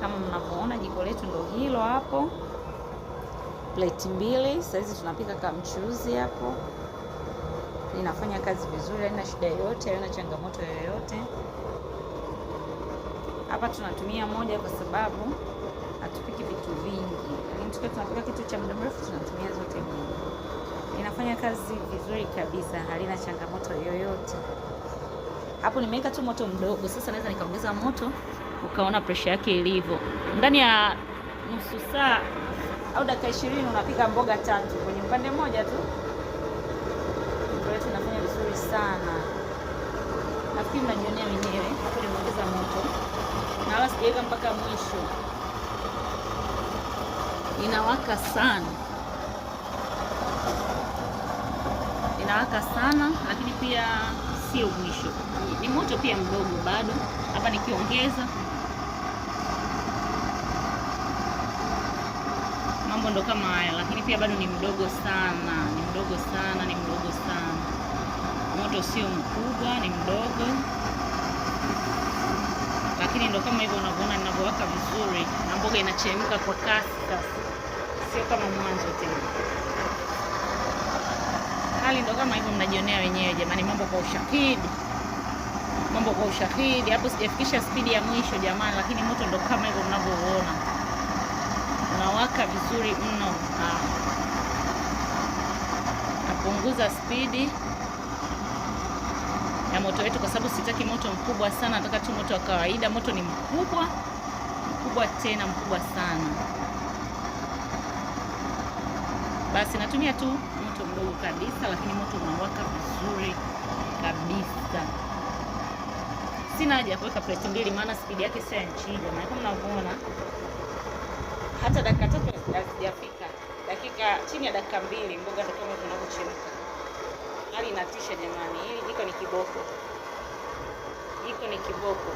kama mnavyoona jiko letu ndo hilo hapo. Plate 2. Sasa hizi tunapika kama mchuzi hapo. Linafanya kazi vizuri, haina shida yoyote, haina changamoto yoyote. Hapa tunatumia moja kwa sababu hatupiki vitu vingi. Lakini tukiwa tunapika kitu cha muda mrefu tunatumia zote mbili. Inafanya kazi vizuri kabisa, halina changamoto yoyote. Hapo nimeweka tu moto mdogo. Sasa naweza nikaongeza moto ukaona pressure yake ilivyo. Ndani ya nusu saa au dakika 20 unapika mboga 3 kwenye upande mmoja tu. Mboga yetu inafanya vizuri sana. Nafikiri mnajionea wenyewe. Hapo nimeongeza moto. Na wala sijaweka mpaka mwisho. Inawaka sana. Inawaka sana, lakini pia sio mwisho. Ni moto pia mdogo bado. Hapa nikiongeza mambo ndo kama haya, lakini pia bado ni mdogo sana, ni mdogo sana, ni mdogo sana. Moto sio mkubwa, ni mdogo. Lakini ndo kama hivyo unavyoona ninavyowaka vizuri na mboga inachemka kwa kasi. Sio kama mwanzo tena. Hali ndo kama hivyo mnajionea wenyewe jamani, mambo kwa ushahidi. Mambo kwa ushahidi. Hapo sijafikisha spidi ya mwisho jamani, lakini moto ndo kama hivyo mnavyoona. Unawaka vizuri mno. Napunguza spidi ya moto wetu kwa sababu sitaki moto mkubwa sana, nataka tu moto wa kawaida. Moto ni mkubwa, mkubwa tena mkubwa sana. Basi natumia tu moto mdogo kabisa, lakini moto unawaka vizuri kabisa. Sina haja ya kuweka plate 2 maana spidi yake sio nchi jamani. Kama mnavyoona hata dakika 3 hazijafika. Dakika chini ya dakika 2 mboga ndo kama zinavyochemka. Hali inatisha jamani. Hili jiko ni kiboko. Jiko ni kiboko.